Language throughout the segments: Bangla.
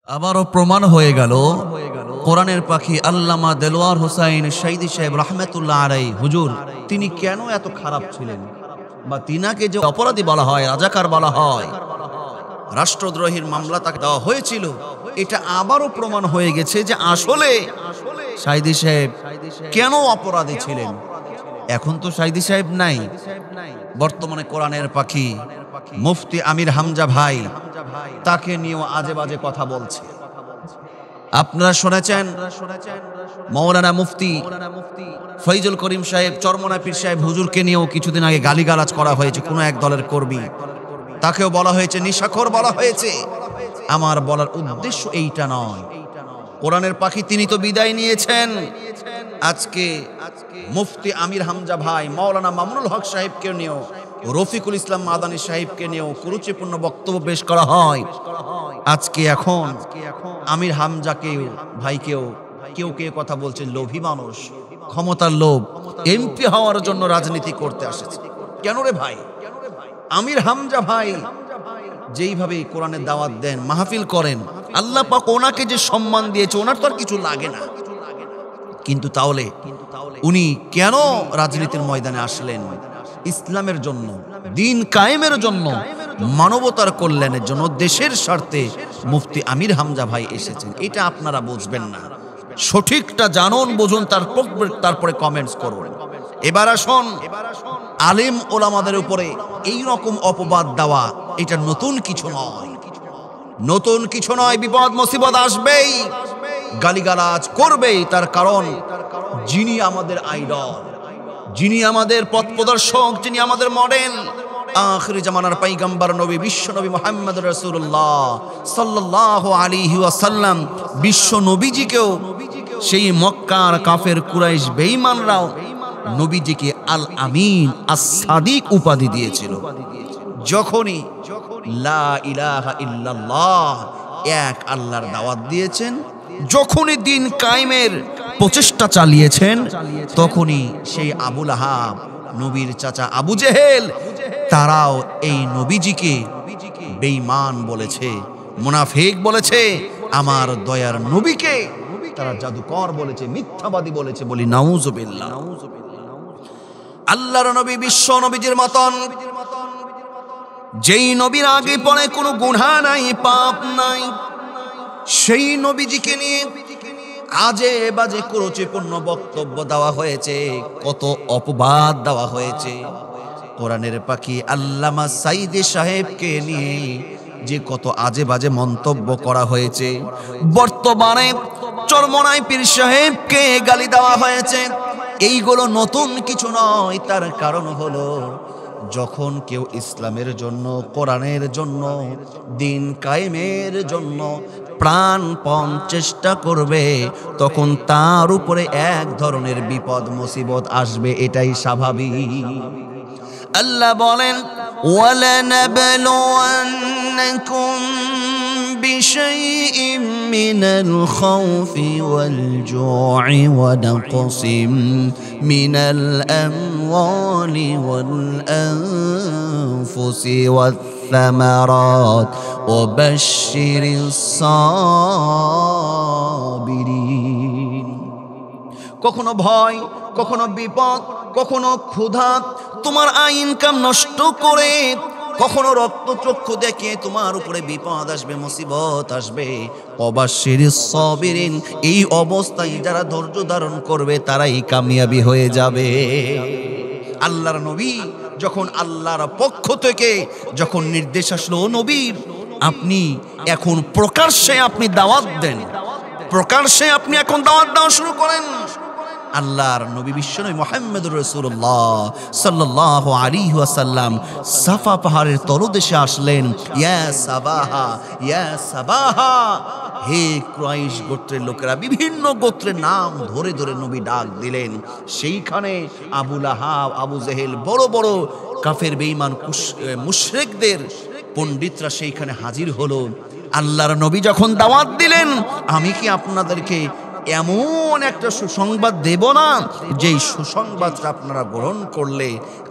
আবারও প্রমাণ হয়ে গেল কোরআনের পাখি আল্লামা দেলোয়ার হোসাইন সাইদি সাহেব রাহমাতুল্লাহ আলাইহি হুজুর তিনি কেন এত খারাপ ছিলেন, বা তিনাকে যে অপরাধী বলা হয়, রাজাকার বলা হয়, রাষ্ট্রদ্রোহীর মামলা তাকে দেওয়া হয়েছিল, এটা আবারও প্রমাণ হয়ে গেছে যে আসলে সাইদি সাহেব কেন অপরাধী ছিলেন। এখন তো সাইদি সাহেব নাই, বর্তমানে কোরআনের পাখি মুফতি আমির হামজা ভাই তাকে নিয়েও আজে বাজে কথা বলছে। আপনারা শুনেছেন মাওলানা মুফতি ফয়জুল করিম সাহেব চরমনা পীর সাহেব হুজুরকে নিয়েও কিছুদিন আগে গালিগালাজ করা হয়েছে, কোনো এক দলের কর্মী, তাকেও বলা হয়েছে নিশাখোর বলা হয়েছে। আমার বলার উদ্দেশ্য এইটা নয়, কোরআনের পাখি তিনি তো বিদায় নিয়েছেন। আজকে মুফতি আমির হামজা ভাই মাওলানা মামুনুল হক সাহেবকে নিয়েও, রফিকুল ইসলাম মাদানী সাহেবকে নিয়েও কুরুচিপূর্ণ বক্তব্য পেশ করা হয়। আজকে এখন আমির হামজাকেও ভাইকেও কেউ কেউ কথা বলছেন লোভী মানুষ, ক্ষমতার লোভ, এমপি হওয়ার জন্য রাজনীতি করতে আসেছে। কেন রে ভাই? আমির হামজা ভাই যেইভাবে কোরআনের দাওয়াত দেন, মাহফিল করেন, আল্লাহ পাক ওনাকে যে সম্মান দিয়েছে ওনার তো আর কিছু লাগে না, কিন্তু তাহলে উনি কেন রাজনীতির ময়দানে আসলেন? ইসলামের জন্য, দিন কায়েমের জন্য, মানবতার কল্যাণের জন্য, দেশের স্বার্থে মুফতি আমির হামজা ভাই এসেছেন। এটা আপনারা বুঝবেন না, সঠিকটা জানুন, বুঝুন, তারপরে কমেন্টস করুন। এবার আসুন, আলেম ওলামাদের উপরে এই রকম অপবাদ দেওয়া এটা নতুন কিছু নয়, নতুন কিছু নয়। বিপদ মুসিবত আসবেই, গালিগালাজ করবেই, তার কারণ যিনি আমাদের আইডল, যিনি আমাদের পথ প্রদর্শক, যিনি আমাদের মডেল, আখিরি জামানার পয়গম্বর নবী বিশ্ব নবী মুহাম্মদ রাসূলুল্লাহ সাল্লাল্লাহু আলাইহি ওয়াসাল্লাম, বিশ্ব নবীজিকেও সেই মক্কার কাফের কুরাইশ বেঈমানরাও নবীজিকে আল আমিন আস-সাদিক উপাধি দিয়েছিল। যখনই লা ইলাহা ইল্লাল্লাহ এক আল্লাহর দাওয়াত দিয়েছেন, যখনই দিন কায়েমের প্রচেষ্টা চালিয়েছেন, তখনই সেই আবু লাহাব, নবীর চাচা আবু জেহেল, তারাও এই নবীজিকে বেঈমান বলেছে, মুনাফিক বলেছে, আমার দয়ার নবীকে তারা জাদুকর বলেছে, মিথ্যাবাদী বলেছে। বলি নাউজুবিল্লাহ। আল্লাহর নবী বিশ্ব নবীজির মতন, যেই নবীর আগে পরে কোনো গুনাহ নাই, পাপ নাই, সেই নবীজিকে নিয়ে আজে বাজে কুরুচিপূর্ণ বক্তব্য দেওয়া হয়েছে, কত অপবাদ দেওয়া হয়েছে। কোরআনের পাখি আল্লামা সাইদি সাহেবকে নিয়ে যে কত আজে বাজে মন্তব্য করা হয়েছে, বর্তমানে চরমনাই পীর সাহেবকে গালি দেওয়া হয়েছে, এইগুলো নতুন কিছু নয়। তার কারণ হলো যখন কেউ ইসলামের জন্য, কোরআনের জন্য, দিন কায়েমের জন্য প্রাণপণ চেষ্টা করবে, তখন তার উপরে এক ধরনের বিপদ মুসিবত আসবে, এটাই স্বাভাবিক। আল্লাহ বলেন ওয়ালানাবলুওয়ান্নাকুম বিশাইইম মিনাল খাউফি ওয়াল জু'i ওয়া নাকসিম মিনাল আমওয়ালি ওয়াল আনফুসি ওয়াত থামারাত ওয়া বাশশিরিস সাবিরিন। কখনো ভয়, কখনো বিপদ, কখনো ক্ষুধা তোমার আয় ইনকাম নষ্ট করে, কখনো রক্তচক্ষু দেখে তোমার উপরে বিপদ আসবে, মুসিবত আসবে। ওয়াবাশশিরিস সাবিরিন, এই অবস্থায় যারা ধৈর্য ধারণ করবে তারাই কামিয়াবি হয়ে যাবে। আল্লাহর নবী যখন আল্লাহর পক্ষ থেকে যখন নির্দেশ আসলো, নবী আপনি এখন প্রকাশ্যে আপনি দাওয়াত দেন, প্রকাশ্যে আপনি এখন দাওয়াত দেওয়া শুরু করেন। আল্লাহর নবী বিশ্বনবী মুহাম্মদুর রাসূলুল্লাহ সাল্লাল্লাহু আলাইহি ওয়াসাল্লাম সাফা পাহাড়ের তলদেশে আসলেন। ইয়া সাবাহা, ইয়া সাবাহা, হে কুরাইশ গোত্রের লোকেরা, বিভিন্ন গোত্রের নাম ধরে ধরে নবী ডাক দিলেন। সেইখানে আবু লাহাব, আবু জেহেল, বড় বড় কাফের বেঈমান মুশরিকদের পণ্ডিতরা সেইখানে হাজির হলো। আল্লাহর নবী যখন দাওয়াত দিলেন, আমি কি আপনাদেরকে এমন একটা সুসংবাদ দেব না যেই সুসংবাদটা আপনারা গ্রহণ করলে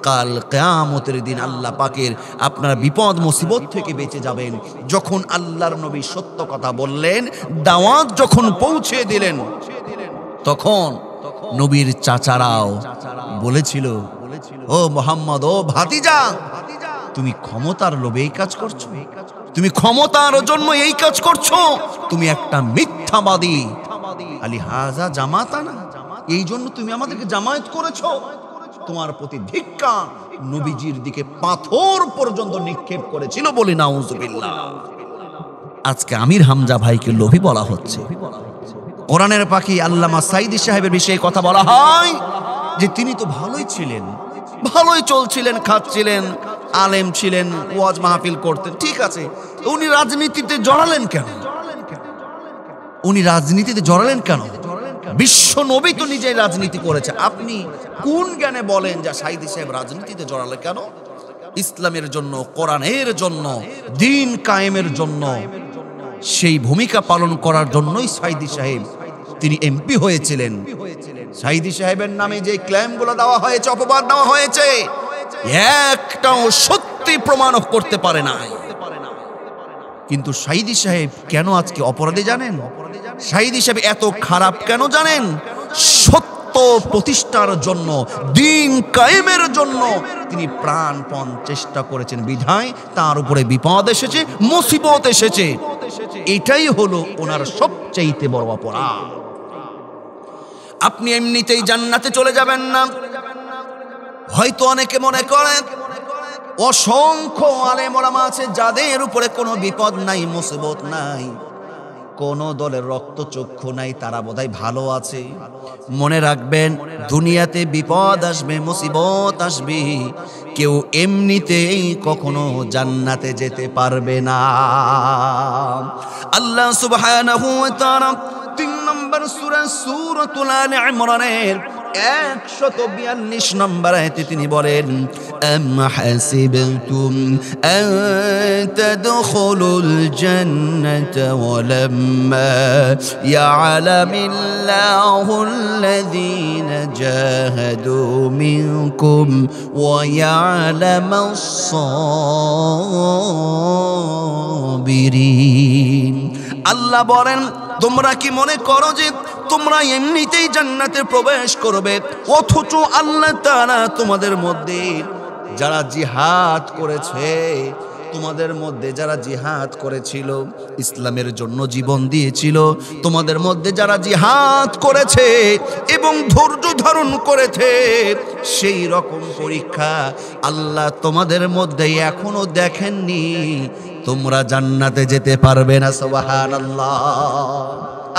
কাল কিয়ামতের দিন আল্লাহ পাকের আপনারা বিপদ মুসিবত থেকে বেঁচে যাবেন। যখন আল্লাহর নবী সত্য কথা বললেন, দাওয়াত যখন পৌঁছে দিলেন, তখন নবীর চাচারাও বলেছিল, ও মুহাম্মদ, ও ভাতিজা, তুমি ক্ষমতার লোভে এই কাজ করছো, তুমি ক্ষমতার জন্য এই কাজ করছো, তুমি একটা মিথ্যাবাদী। আলী হাজা জামাতানা, এই জন্য তুমি আমাদেরকে জামায়াত করেছো, তোমার প্রতি ধিক্কা। নবীজির দিকে পাথর পর্যন্ত নিক্ষেপ করেছিল, বলি নাউজুবিল্লাহ। আজকে আমির হামজা ভাইকে লোভী বলা হচ্ছে। কোরআনের পাখি আল্লামা সাইদি সাহেবের বিষয়ে কথা বলা হয় যে তিনি তো ভালোই ছিলেন, ভালোই চলছিলেন, খাচ্ছিলেন, আলেম ছিলেন, ওয়াজ মাহফিল করতেন, ঠিক আছে। উনি রাজনীতিতে জড়ালেন কেন? উনি রাজনীতিতে জড়ালেন কেন? বিশ্ব নবী তো নিজেই রাজনীতি করেছে। আপনি কোন জ্ঞানে বলেন যে সাইদি সাহেব রাজনীতিতে জড়ালেন কেন? ইসলামের জন্য, কোরআনের জন্য, দ্বীন কায়েমের জন্য সেই ভূমিকা পালন করার জন্যই সাইদি সাহেব তিনি এমপি হয়েছিলেন। সাইদি সাহেবের নামে যে ক্লেমগুলো দেওয়া হয়েছে, অপবাদ দেওয়া হয়েছে, একটাও সত্যি প্রমাণ করতে পারে না। কিন্তু সাইদি সাহেব কেন আজকে অপরাধী জানেন? সাইদি সাহেব এত খারাপ কেন জানেন? সত্য প্রতিষ্ঠার জন্য, দ্বীন কায়েমের জন্য তিনি প্রাণপণ চেষ্টা করেছেন, বিধায় তার উপরে বিপদ এসেছে, মুসিবত এসেছে। এটাই হলো ওনার সবচাইতে বড় অপরাধ। আপনি এমনিতেই জান্নাতে চলে যাবেন না। হয়তো অনেকে মনে করেন অসংখ্য আলেম ওলামা আছে যাদের উপরে কোনো বিপদ নাই, মুসিবত নাই, কোন দলের রক্তচক্ষু নাই, তারা বোধহয় ভালো আছে। মনে রাখবেন, দুনিয়াতে বিপদ আসবে, মুসিবত আসবে, কেউ এমনিতেই কখনো জান্নাতে যেতে পারবে না। আল্লাহ সুবহানাহু ওয়া তাআলা ৩ নম্বর সূরা সূরাতুল আলে ইমরানের ১৪২ নম্বর আয়াতে তিনি বলেন, আম হাসিবতুম আন তাদখুলুল জান্নাতা ওয়া লাম্মা ইয়ালামিল্লাহুল্লাযীনা জাহাদু মিনকুম ওয়া ইয়ালামাস সাবিরিন। আল্লাহ বলেন, তোমরা কি মনে করো যে তোমরা এমনিতেই জান্নাতে প্রবেশ করবে, অথচ আল্লাহ তাআলা তোমাদের মধ্যে যারা জিহাদ করেছে, তোমাদের মধ্যে যারা জিহাদ করেছিল, ইসলামের জন্য জীবন দিয়েছিল, তোমাদের মধ্যে যারা জিহাদ করেছে এবং ধৈর্য ধারণ করেছে, সেই রকম পরীক্ষা আল্লাহ তোমাদের মধ্যে এখনো দেখেননি। তোমরা জান্নাতে যেতে পারবে না। সুবহানাল্লাহ।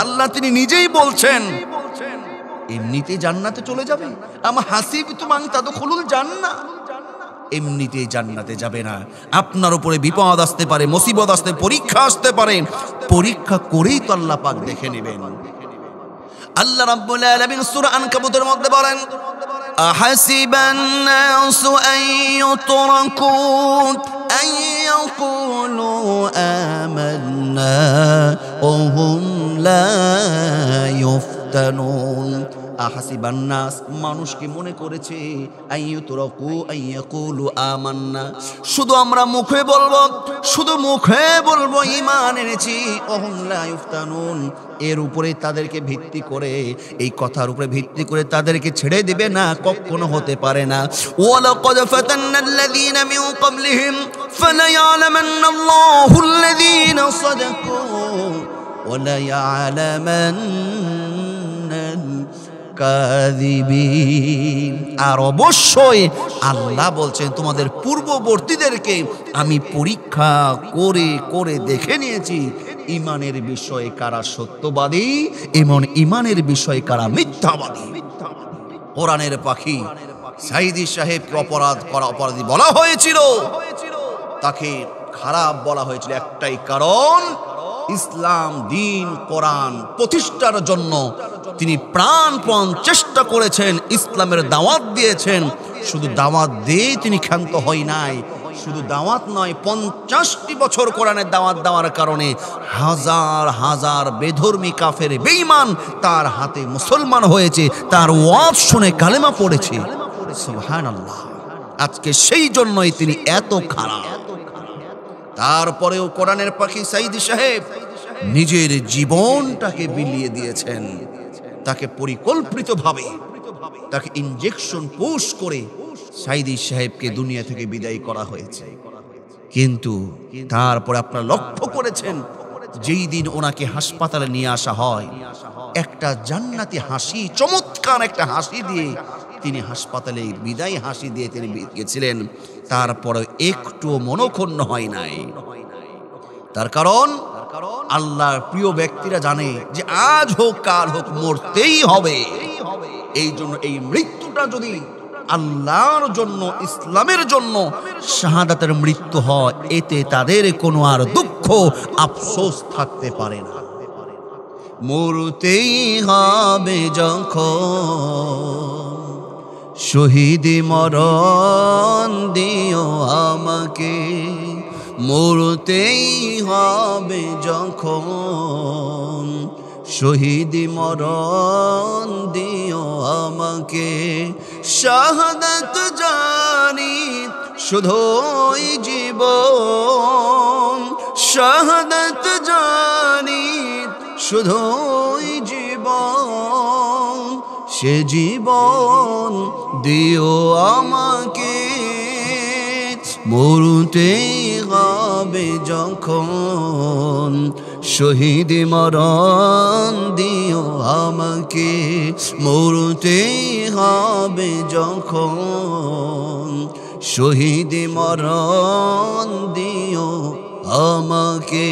আল্লাহ তিনি নিজেই বলছেন এমনিতেই জান্নাতে চলে যাবে। আম হাসিবতুম আন তাদখুলুল জান্নাহ, এমনিতেই জান্নাতে যাবে না। আপনার উপরে বিপদ আসতে পারে, মুসিবত আসতে, পরীক্ষা আসতে পারে, পরীক্ষা করেই তো আল্লাহ পাক দেখে নেবেন। আল্লাহ রাব্বুল আলামিন সূরা আনকাবুতের মধ্যে বলেন, আহাসিবান নাসু আন ইউতরাকু আন ইয়াকুলু আমান্না ওয়া হুম লা ইফতানুন। আহাসিবান নাস, মানুষ কি মনে করেছে আইয়ুতরাকু আইয়াকুলু আমান্না, শুধু আমরা মুখে বলবো, শুধু মুখে বলবো ঈমান এনেছি, ওহুম লা ইফতানুন, এর উপরে তাদেরকে ভিত্তি করে, এই কথার উপরে ভিত্তি করে তাদেরকে ছেড়ে দিবে না, কখনো হতে পারে না। ওয়ালাকাদ ফাতান্নাল্লাযীনা মিন ক্বাবলিহিম ফালায়ালামান্নাল্লাহুল্লাযীনা সাদাকু ওয়ালা ইয়ালামান্নাল কাযিবিন। আর অবশ্যই আল্লাহ বলছেন তোমাদের পূর্ববর্তীদেরকে আমি পরীক্ষা করে করে দেখে নিয়েছি, ইমানের বিষয়ে কারা সত্যবাদী এবং ইমানের বিষয়ে কারা মিথ্যাবাদী। কোরআনের পাখি সাইদি সাহেবকে অপরাধী বলা হয়েছিল, তাকে খারাপ বলা হয়েছিল একটাই কারণ, ইসলাম, দ্বীন, কোরআন প্রতিষ্ঠার জন্য তিনি প্রাণপণ চেষ্টা করেছেন, ইসলামের দাওয়াত দিয়েছেন। শুধু দাওয়াত দিয়ে তিনি ক্ষান্ত হয় নাই, শুধু দাওয়াত নয়, 50টি বছর কোরআনের দাওয়াত দেওয়ার কারণে হাজার হাজার বেধর্মী কাফের বেঈমান তার হাতে মুসলমান হয়েছে, তার ওয়াজ শুনে কালেমা পড়েছে। সুবহানাল্লাহ। আজকে সেই জন্যই তিনি এত খারাপ। তারপরেও কোরআনের পাখি সাইদি সাহেব নিজের জীবনটাকে বিলিয়ে দিয়েছেন। তাকে পরিকল্পিতভাবে তাকে ইনজেকশন পুশ করে সাইদি সাহেবকে দুনিয়া থেকে বিদায় করা হয়েছে। কিন্তু তারপরে আপনারা লক্ষ্য করেছেন, যেই দিন ওনাকে হাসপাতালে নিয়ে আসা হয়, একটা জান্নাতি হাসি, চমৎকার একটা হাসি দিয়ে তিনি হাসপাতালে বিদায় হাসি দিয়ে তিনি গেছিলেন। তারপরে একটু মনক্ষুণ্ণ হয় নাই। তার কারণ আল্লাহর প্রিয় ব্যক্তিরা জানে যে আজ হোক কাল হোক মরতেই হবে। এই জন্য এই মৃত্যুটা যদি আল্লাহর জন্য, ইসলামের জন্য শাহাদাতের মৃত্যু হয়, এতে তাদের কোনো আর দুঃখ আফসোস থাকতে পারে না। মরতেই হবে যখন শহীদি মরণ দিও আমাকে, মরতেই হবে যখন শহীদি মরণ দিও আমাকে। শাহাদাত জানি শুধুই জীবন, শাহাদাত জানি শুধুই জীবন, সে জীবন দিও আমাকে। মরতেই হবে যখন শহীদি মরণ দিও আমাকে, মরতেই হবে যখন শহীদি মরণ দিও আমাকে।